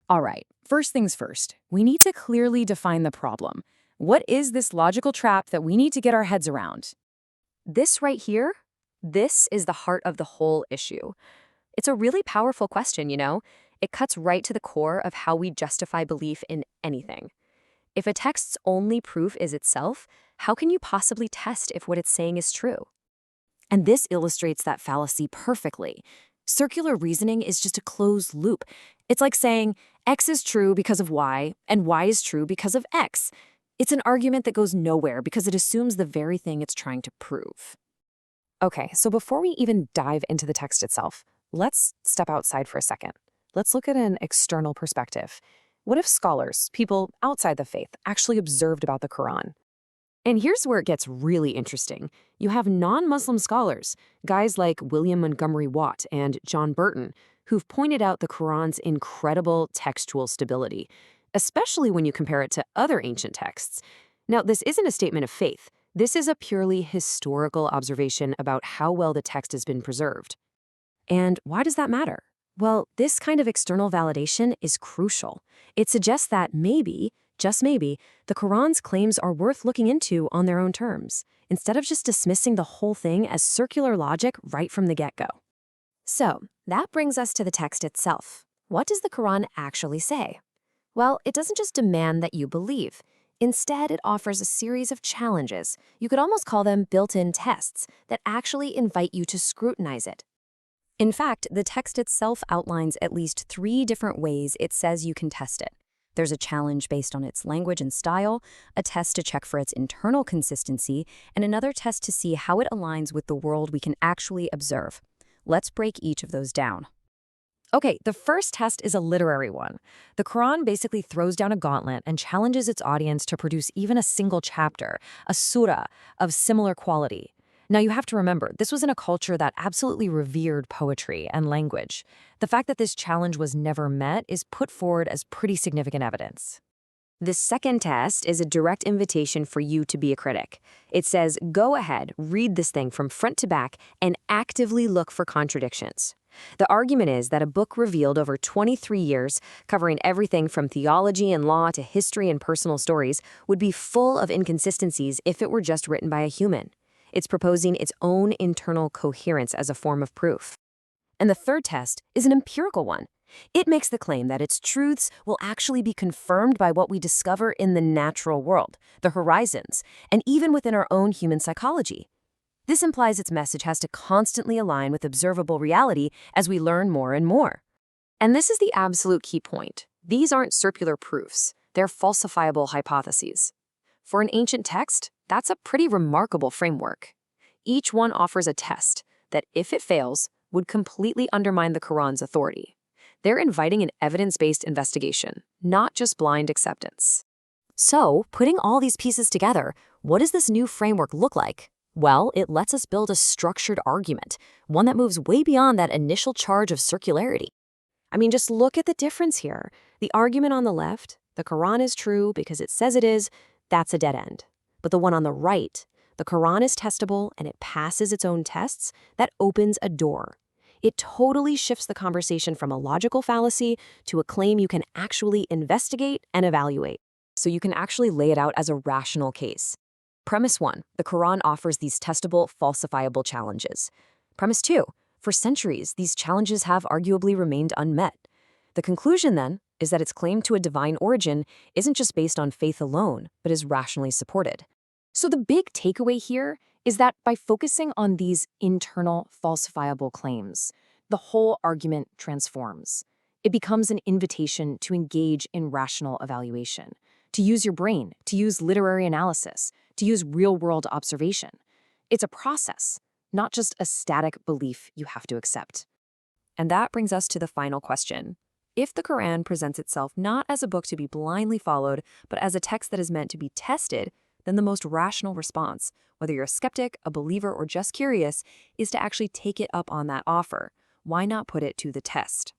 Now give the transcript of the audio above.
All right, first things first, we need to clearly define the problem. What is this logical trap that we need to get our heads around? This right here, this is the heart of the whole issue. It's a really powerful question, you know? It cuts right to the core of how we justify belief in anything. If a text's only proof is itself, how can you possibly test if what it's saying is true? And this illustrates that fallacy perfectly. Circular reasoning is just a closed loop. It's like saying X is true because of Y, and Y is true because of X. It's an argument that goes nowhere because it assumes the very thing it's trying to prove. Okay, so before we even dive into the text itself, let's step outside for a second. Let's look at an external perspective. What if scholars, people outside the faith, actually observed about the Quran? And here's where it gets really interesting. You have non-Muslim scholars, guys like William Montgomery Watt and John Burton, who've pointed out the Quran's incredible textual stability, especially when you compare it to other ancient texts. Now, this isn't a statement of faith. This is a purely historical observation about how well the text has been preserved. And why does that matter? Well, this kind of external validation is crucial. It suggests that maybe, just maybe, the Quran's claims are worth looking into on their own terms, instead of just dismissing the whole thing as circular logic right from the get-go. So, that brings us to the text itself. What does the Quran actually say? Well, it doesn't just demand that you believe. Instead, it offers a series of challenges. You could almost call them built-in tests that actually invite you to scrutinize it. In fact, the text itself outlines at least 3 different ways it says you can test it. There's a challenge based on its language and style, a test to check for its internal consistency, and another test to see how it aligns with the world we can actually observe. Let's break each of those down. Okay, the first test is a literary one. The Quran basically throws down a gauntlet and challenges its audience to produce even a single chapter, a surah, of similar quality. Now, you have to remember, this was in a culture that absolutely revered poetry and language. The fact that this challenge was never met is put forward as pretty significant evidence. The second test is a direct invitation for you to be a critic. It says, go ahead, read this thing from front to back, and actively look for contradictions. The argument is that a book revealed over 23 years, covering everything from theology and law to history and personal stories, would be full of inconsistencies if it were just written by a human. It's proposing its own internal coherence as a form of proof. And the third test is an empirical one. It makes the claim that its truths will actually be confirmed by what we discover in the natural world, the horizons, and even within our own human psychology. This implies its message has to constantly align with observable reality as we learn more and more. And this is the absolute key point. These aren't circular proofs. They're falsifiable hypotheses. For an ancient text, that's a pretty remarkable framework. Each one offers a test that, if it fails, would completely undermine the Quran's authority. They're inviting an evidence-based investigation, not just blind acceptance. So, putting all these pieces together, what does this new framework look like? Well, it lets us build a structured argument, one that moves way beyond that initial charge of circularity. I mean, just look at the difference here. The argument on the left, the Quran is true because it says it is, that's a dead end. But the one on the right, the Quran is testable and it passes its own tests, that opens a door. It totally shifts the conversation from a logical fallacy to a claim you can actually investigate and evaluate. So you can actually lay it out as a rational case. Premise 1, the Quran offers these testable, falsifiable challenges. Premise 2, for centuries, these challenges have arguably remained unmet. The conclusion, then, is that its claim to a divine origin isn't just based on faith alone, but is rationally supported. So the big takeaway here is that by focusing on these internal, falsifiable claims, the whole argument transforms. It becomes an invitation to engage in rational evaluation, to use your brain, to use literary analysis, to use real-world observation. It's a process, not just a static belief you have to accept. And that brings us to the final question. If the Quran presents itself not as a book to be blindly followed, but as a text that is meant to be tested, then the most rational response, whether you're a skeptic, a believer, or just curious, is to actually take it up on that offer. Why not put it to the test?